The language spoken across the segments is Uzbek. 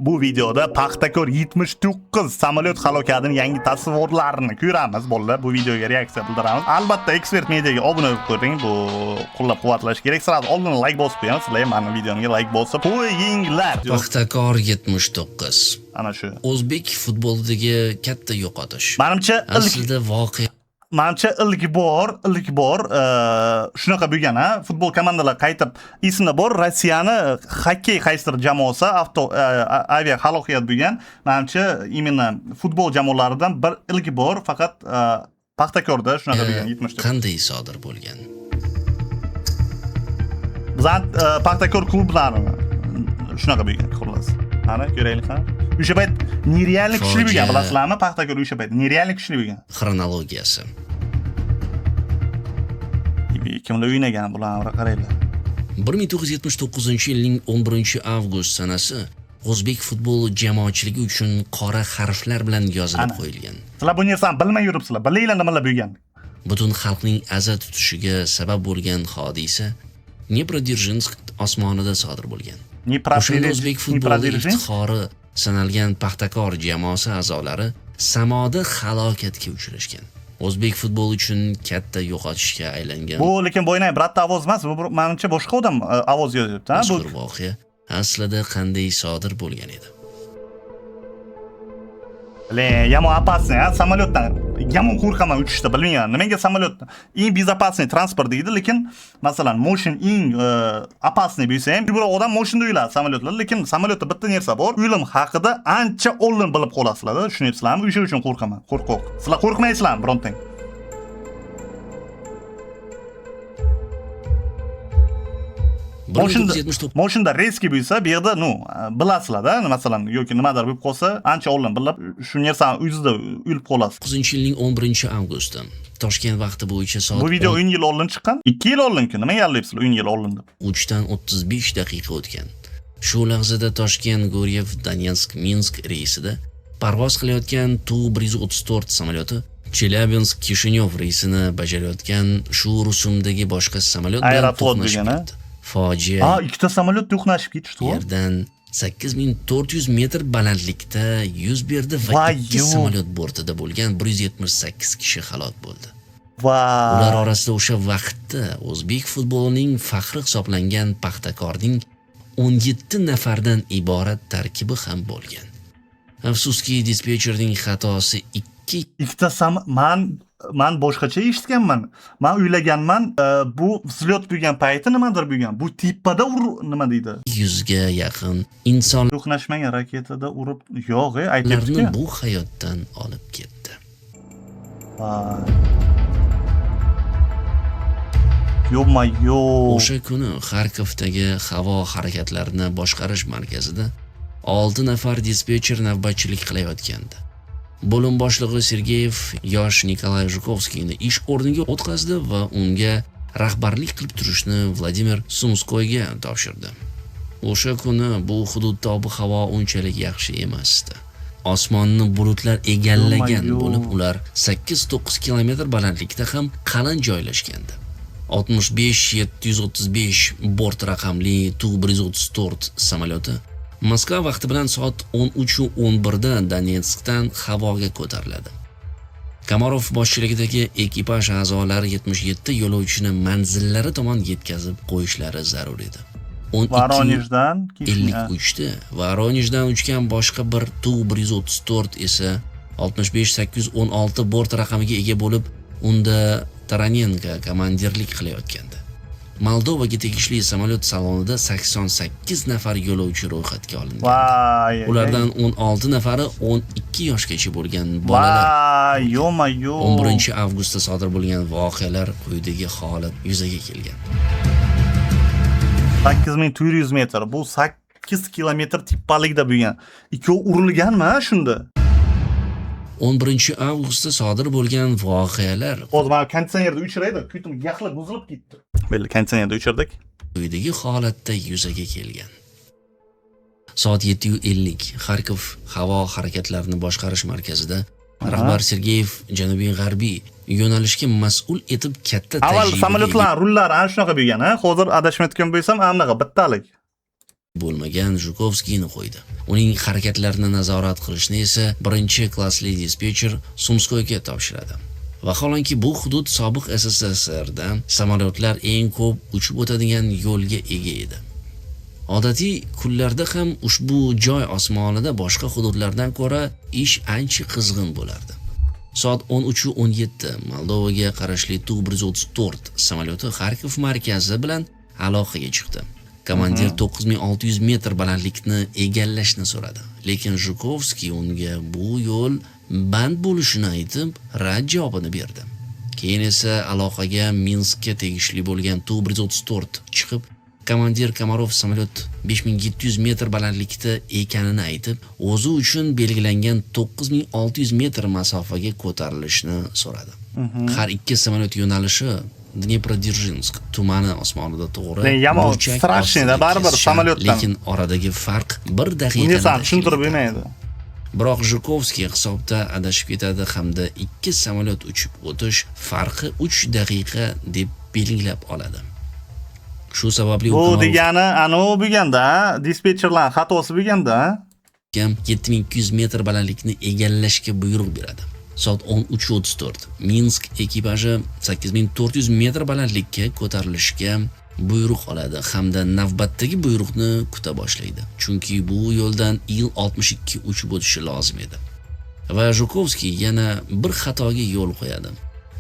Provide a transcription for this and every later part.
Bu videoda Paxtakor 79 samolyot halokatining yangi tasvirlarini ko'ramiz. Bolalar, bu videoga reaksiya bildiramiz. Albatta, Expert Mediaga obuna bo'lib ko'ring. Bu qo'llab-quvvatlash kerak. Sirasi oldin like bosib qo'yamiz. Sizlar mana videoga like bosib qo'yinglar. Paxtakor 79. Ana shu. O'zbek futbolidagi katta yo'qotish. Menimcha aslida voqea ilk bor shunaqa bo'lgan, ha. Futbol komandalar qaytib esimda bor, Rossiyani xokkey qaysidir jamoasi avia halokat bo'lgan. Menimcha imенно futbol jamoalaridan bir ilk bor, faqat Paxtakorda shunaqa bo'lgan 74. Qanday sodir bo'lgan? Bizlar Paxtakor klublarini shunaqa bo'lgan, xullas. Qani ko'raylik, ha. O'sha payt nerealni kuchli bo'lgan, bilasizlarmi? Paxtakor o'sha payt nerealni kuchli bo'lgan. Xronologiyasi. Kimlar o'ynagan bularni qaranglar. 1979-yilning 11-avgust sanasi O'zbek futbol jamoatchiligi uchun qora harflar bilan yozilib qo'yilgan. Sizlar bu narsani bilmay yuribsizlar. Bilinglar nimalar bo'lgan. Butun xalqning aza tutishiga sabab bo'lgan hodisa Dneprodzerzhinsk osmonida sodir bo'lgan. O'shanda O'zbek futboli iftixori sanalgan Paxtakor jamoasi a'zolari samoda halokatga uchrashgan. O'zbek futboli uchun katta yo'qotishga aylangan. Bu lekin bo'ynay bratda ovoz emas, bu menimcha boshqa odam ovoz yozyapti, ha. Bu voqea aslida qanday sodir bo'lgan edi? Yomon опасный, ha, samolyotdan. Yomon qo'rqaman uchishda, bilmayman. Nimaga samolyotdan? Eng безопасный transport deydi, lekin masalan, motion eng опасный bo'lsa ham, bir odam motionda o'yladi samolyotlar, lekin samolyotda bitta narsa bor. O'lim haqida ancha oldin bilib qolasizlar, tushunyapsizlarmi? O'sha uchun qo'rqaman, qo'rqoq. Sizlar qo'rqmaysizlarmi birontang? Motionda reski bo'lsa, bu yerda, bilasizlar-da, masalan, yoki nimadir bo'lib qolsa, ancha oldin bilib, shu narsani o'zida o'lib qolasiz. 9-yilning 11-avgusti Toshkent vaqti bo'yicha soat. Bu video 10 yil oldin chiqqan. 2 yil oldin-ku, nima yollayapsizlar 10 yil oldin deb? 3 dan 35 daqiqa o'tgan. Shu lahzada Toshkent Guryev Donetsk Minsk reysida parvoz qilayotgan Tu-134 samolyoti Chelyabinsk Kishinyov reysini bajarayotgan shu rusumdagi boshqa samolyot bilan to'qnashib ketdi. Fojia. Ikkita samolyot to'qnashib ketdi. Yerdan 8400 metr balandlikda yuz berdi va ikki samolyot bortida bo'lgan 178 kishi halok bo'ldi. Ular orasida o'sha vaqtda O'zbek futbolining faxri hisoblangan Paxtakorning 17 nafardan iborat tarkibi ham bo'lgan. Afsuski, dispetcherning xatosi ikkita man boshqacha eshitganman. Men o'ylaganman, bu vzlyot bo'lgan payti nimadir bo'lgan. Bu tepada nima deydi? 100 ga yaqin inson to'qnashmagan raketada urib, yo'q, aytibdi-ku. Bu hayotdan olib ketdi. Yo'q. O'sha kuni Xarkovdagi havo harakatlarini boshqarish markazida 6 nafar dispetcher navbatchilik qilayotgandi. Bo'lim boshlig'i Sergeyev yosh Nikolay Zhukovskiyni ish o'rniga o'tkazdi va unga rahbarlik qilib turishni Vladimir Sumskoyga topshirdi. O'sha kuni bu hududda ob-havo unchalik yaxshi emasdi. Osmonni bulutlar egallagan bo'lib, ular 8-9 kilometr balandlikda ham qalin joylashgandi. 65-735 bort raqamli Tu-134 samolyoti Moskva vaqti bilan soat 13:11 da Donetskdan havoga ko'tariladi. Kamarov boshchiligidagi ekipaj a'zolari 77 yo'lovchini manzillari tomon yetkazib qo'yishlari zarur edi. Voronejdan 53 Voronejdan uchgan boshqa bir Tu-134 esa 65-816 bort raqamiga ega bo'lib, unda Taranenko komandirlik qilayotgandi. Moldovaga tegishli samolyot salonida 88 nafar yo'lovchi ro'yxatga olingan. Ulardan 16 nafari 12 yoshgacha bo'lgan bolalar. 11-avgustda sodir bo'lgan voqealar quyidagi holat yuzaga kelgan. 8400 metr, bu 8 kilometr tepalikda bo'lgan. Ikkovi urilganmi shunda? 11-avgustda sodir bo'lgan voqealar. Hozir men konditsionerda o'chiraydi, kuytim yaxlab buzilib ketdi. Belli, konditsionerda o'chirdik. Quyidagi holatda yuzaga kelgan. Soat 7:50 Xarkov havo harakatlarini boshqarish markazida rahbar Sergeyev janubiy-g'arbiy yo'nalishga mas'ul etib katta tajriba. Avval samolyotlar rullari ana shunaqa bo'lgan, ha? Hozir adashmayotgan bo'lsam, anaqa bittalik. bo'lmagan Zhukovskiyni qo'ydi. Uning harakatlarini nazorat qilishni esa birinchi klassli dispetcher Sumskoyga topshiradi. Vaholanki bu hudud sobiq SSSRda samolyotlar eng ko'p uchib o'tadigan yo'lga ega edi. Odatiy kunlarda ham ushbu joy osmonida boshqa hududlardan ko'ra ish ancha qizg'in bo'lardi. Soat 13:17 Moldovaga qarashli Tu-134 samolyoti Xarkov markazi bilan aloqaga chiqdi. Komandir 9600 metr balandlikni egallashni so'radi, lekin Zhukovskiy unga bu yo'l band bo'lishini aytib, rad javobini berdi. Keyin esa aloqaga Minskka tegishli bo'lgan Tu-134 chiqib, komandir Komarov samolyot 5700 metr balandlikda ekanini aytib, o'zi uchun belgilangan 9600 metr masofaga ko'tarilishni so'radi. Har ikki samolyot yo'nalishi Dneprodzerzhinsk tumani osmonida to'g'ri. Yomon, strashniy, baribir samolyotdan. Lekin oradagi farq 1 daqiqani tushuntirib bermaydi. Biroq Zhukovskiy hisobda adashib ketadi hamda ikki samolyot uchib o'tish farqi 3 daqiqa deb belgilab oladi. Shu sababli bu degani bo'lganda, dispetcherlar xatosi bo'lganda, 7200 metr balandlikni egallashga buyruq beradi. Soat 13:34 Minsk ekipaji 8400 metr balandlikka ko'tarilishga buyruq oladi hamda navbatdagi buyruqni kuta boshlaydi. Chunki bu yo'ldan Il-62 uchib o'tishi lozim edi. Va Zhukovskiy yana bir xatoga yo'l qo'yadi.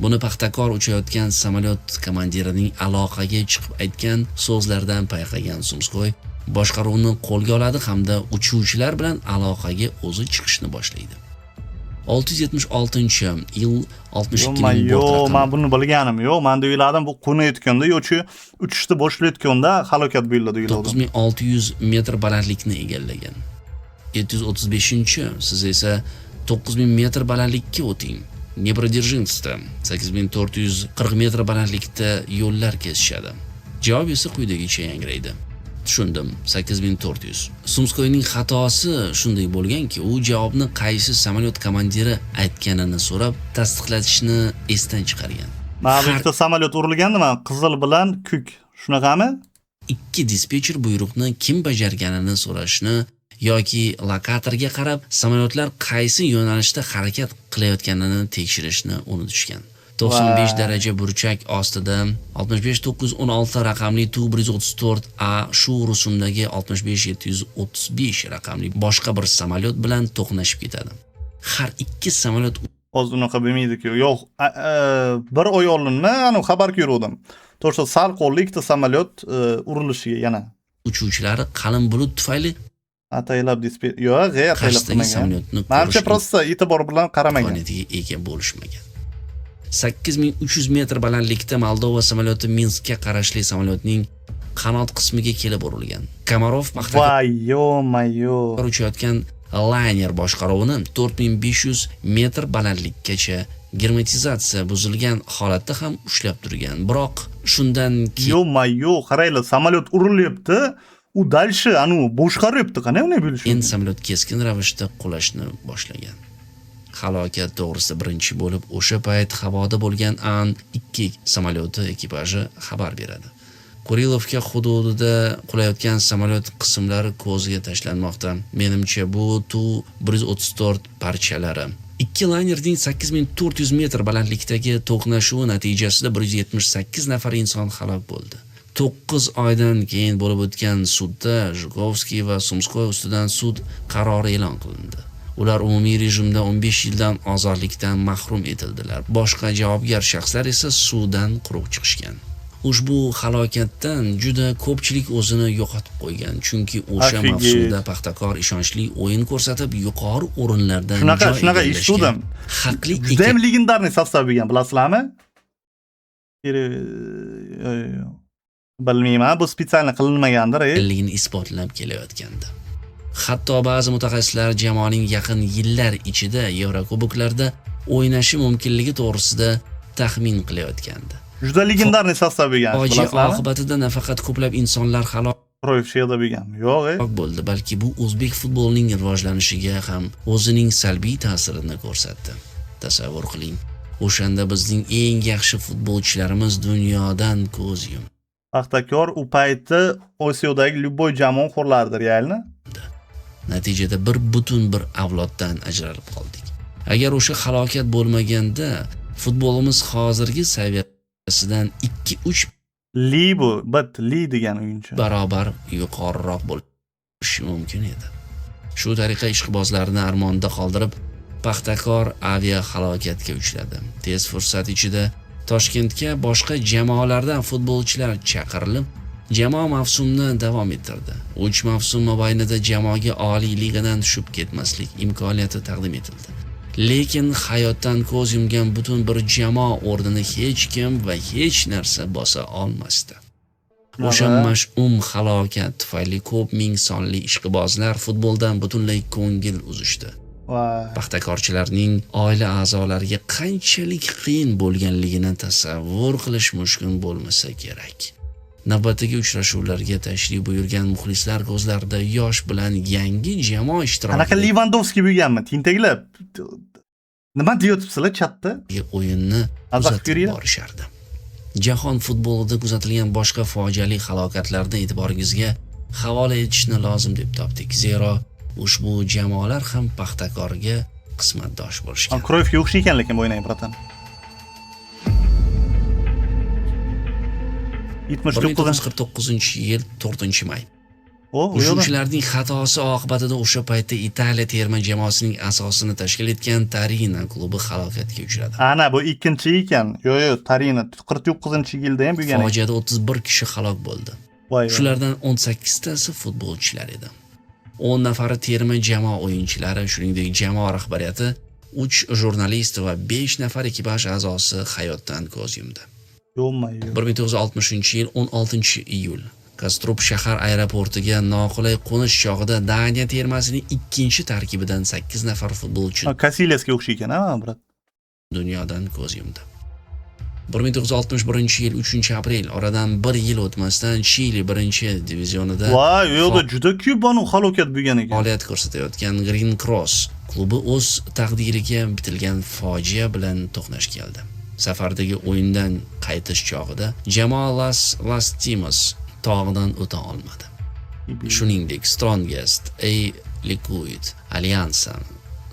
Buni Paxtakor uchayotgan samolyot komandirining aloqaga chiqib aytgan so'zlaridan payqagan Sumskoy boshqaruvni qo'lga oladi hamda uchuvchilar bilan aloqaga o'zi chiqishni boshlaydi. 676 Il-62 ning bort raqami. Men buni bilganim yo'q. Men o'yladim bu qo'nayotganda yo'chi uchishni boshlayotganda halokat bo'ldi o'yladim. 9600 metr balandlikni egallagan. 735 siz esa 9000 metr balandlikka o'ting. Dneprodzerzhinskda 8440 metr balandlikda yo'llar kesishadi. Javob esa quyidagicha yangraydi. Tushundim, 8400. Sumskoyning xatosi shunday bo'lganki, u javobni qaysi samolyot komandiri aytganini so'rab, tasdiqlatishni esdan chiqargan. Mana bitta samolyot urilgandimi? Qizil bilan kuk. Shunaqami? Ikki dispetcher buyruqni kim bajarganini so'rashni yoki lokatorga qarab samolyotlar qaysi yo'nalishda harakat qilayotganini tekshirishni unutishgan. 95 daraja burchak ostida 65916 raqamli Tu-134A shu rusumdagi 65735 raqamli boshqa bir samolyot bilan to'qnashib ketadi. Har ikki samolyot o'z unaqa bo'lmaydi-ku. Yo'q, bir oy oldinmi, ana xabar ko'rdim. To'g'ri, sal qo'lli ikkita samolyot urilishiga yana. Uchuvchilari qalin bulut tufayli ataylab dispetcher yo'q, ataylab samolyotni barcha prosta e'tibor bilan qaramagan. Ega bo'lishmagan. 8300 metr balandlikda Moldova samolyoti Minskka qarashli samolyotning qanot qismiga kelib urilgan. Komarov Voy-yo-mayo. uchayotgan layner boshqaruvini 4500 metr balandlikkacha germatizatsiya buzilgan holatda ham ushlab turgan. Biroq shundan keyin yo-mayo, qaranglar, samolyot urilyapti. U dalshi boshqaryapti, qanday uni bilish? Endi samolyot keskin ravishda qulashni boshlagan. Halokat to'g'risida birinchi bo'lib o'sha payt havoda bo'lgan An-2 samolyoti ekipaji xabar beradi. Kurilovka hududida qulayotgan samolyot qismlari ko'zga tashlanmoqda. Menimcha bu Tu-134 parchalari. Ikki laynerning 8400 metr balandlikdagi to'qnashuvi natijasida 178 nafar inson halok bo'ldi. 9 oydan keyin bo'lib o'tgan sudda Zhukovskiy va Sumskoy ustidan sud qarori e'lon qilindi. Ular umumiy rejimda 15 yildan ozodlikdan mahrum etildilar. Boshqa javobgar shaxslar esa suvdan quruq chiqishgan. Ushbu halokatdan juda ko'pchilik o'zini yo'qotib qo'ygan, chunki o'sha mavsumda Paxtakor ishonchli o'yin ko'rsatib, yuqori o'rinlardan shunaqa eshitdim. Haqli juda ham legendarniy sostav bo'lgan, bilasizlarmi? Bilmayman, bu spetsialni qilinmagandir. Ligini isbotlab kelayotgandi. Hatto ba'zi mutaxassislar jamoaning yaqin yillar ichida Yevrokuboklarda o'ynashi mumkinligi to'g'risida taxmin qilayotgandi. Juda legendarniy sostav bo'lgan. Fojia oqibatida nafaqat ko'plab insonlar halok bo'lgan. Yo'q, bo'ldi, balki bu o'zbek futbolining rivojlanishiga ham o'zining salbiy ta'sirini ko'rsatdi. Tasavvur qiling, o'shanda bizning eng yaxshi futbolchilarimiz dunyodan ko'z yumdi. Paxtakor u payti Osiyodagi Lyuboy jamoa xo'rlaridir, realni. Natijada bir avloddan ajralib qoldik. Agar o'sha halokat bo'lmaganda futbolimiz hozirgi saviyasidan 2-3 Li degan o'yinchi. barobar yuqoriroq bo'lishi mumkin edi. Shu tariqa ishqibozlarni armonda qoldirib, Paxtakor avia halokatga uchradi. Tez fursat ichida Toshkentga boshqa jamoalardan futbolchilar chaqirilib, jamoa mavsumni davom ettirdi. 3 mavsum mobaynida jamoaga Oliy ligadan tushib ketmaslik imkoniyati taqdim etildi. Lekin hayotdan ko'z yumgan butun bir jamoa o'rnini hech kim va hech narsa bosa olmasdi. O'sha mash'um halokat tufayli ko'p ming sonli ishqibozlar futboldan butunlay ko'ngil uzishdi. Paxtakorchilarning oila a'zolariga qanchalik qiyin bo'lganligini tasavvur qilish mumkin bo'lmasa kerak. Navbatdagi uchrashuvlarga tashrif buyurgan muxlislar ko'zlarida yosh bilan yangi jamoa ishtirokida Qanaqa Lewandowski bo'lganmi? Tintaklab. Nima deyotibsizlar chatda? o'yinni kuzatib borishardi. Jahon futbolida kuzatilgan boshqa fojiali halokatlarni e'tiboringizga havola etishni lozim deb topdik. Zero ushbu jamoalar ham Paxtakorga qismatdosh bo'lishgan. Kroyfga o'xshaykan lekin o'ynay, bratan. 1949-yil 4-may. Hujumchilarning xatosi oqibatida o'sha paytda Italiya terma jamoasining asosini tashkil etgan Torino klubi halokatga uchradi. Ana bu ikkinchi ekan. Yo'q, Torino 49-yilda ham bo'lgan. Fojiada 31 kishi halok bo'ldi. Shulardan 18 tasi futbolchilar edi. 10 nafari terma jamoa o'yinchilari, shuningdek jamoa rahbariyati, 3 jurnalist va 5 nafar ekipaj a'zosi hayotdan ko'z yumdi. 1960-yil 16-iyul Kastrup shahar aeroportiga noqulay qo'nish chog'ida Daniya termasining ikkinchi tarkibidan 8 nafar futbolchi Kasilyasga o'xshaykan, brat. Dunyodan ko'z yumdi. 1961-yil 3-aprel oradan 1 yil o'tmasdan Chili 1-divizionida Voy, yo'qda juda ko'p halokat bo'lgan ekan. Faoliyat ko'rsatayotgan Green Cross klubi o'z taqdiriga bitilgan fojia bilan to'qnash keldi. Safardagi o'yindan qaytish chog'ida jamoa Las Timos tog'idan o'ta olmadi. Shuningdek, Strongest, Liquid, Allianza,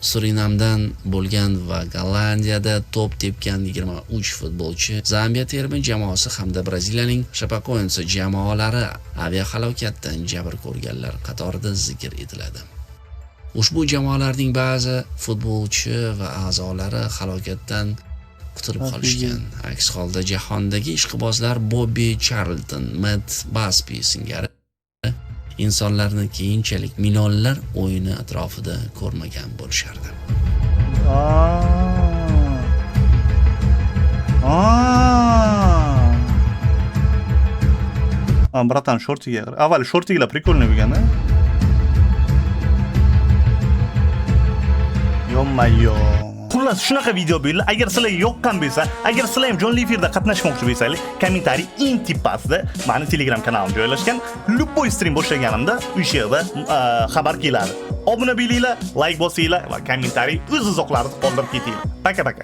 Surinamdan bo'lgan va Gollandiyada to'p tepgan 23 futbolchi, Zambiya terma jamoasi hamda Braziliyaning Chapecoense jamoalari aviahalokatdan jabr ko'rganlar qatorida zikr etiladi. Ushbu jamoalarning ba'zi futbolchi va a'zolari halokatdan qutulib qolishgan. Aks holda jahondagi ishqibozlar Bobby Charlton, Matt Busby singari insonlarni keyinchalik millionlar o'yini atrofida ko'rmagan bo'lishardi. Bratan, shortiga. Avval shortiga приkolniy bo'lgan-a? Yo-mayo. Xullas, shunaqa video bo'ldi. Agar sizlarga yoqqan bo'lsa, agar sizlar ham jonli efirda qatnashmoqchi bo'lsangiz, kommentariy eng tepasida meni Telegram kanalim joylashgan. Любой stream boshlaganimda o'sha yerda xabar keladi. Obuna bo'linglar, like bosinglar va kommentariy o'z izohlaringizni qoldirib ketinglar. Paka-paka.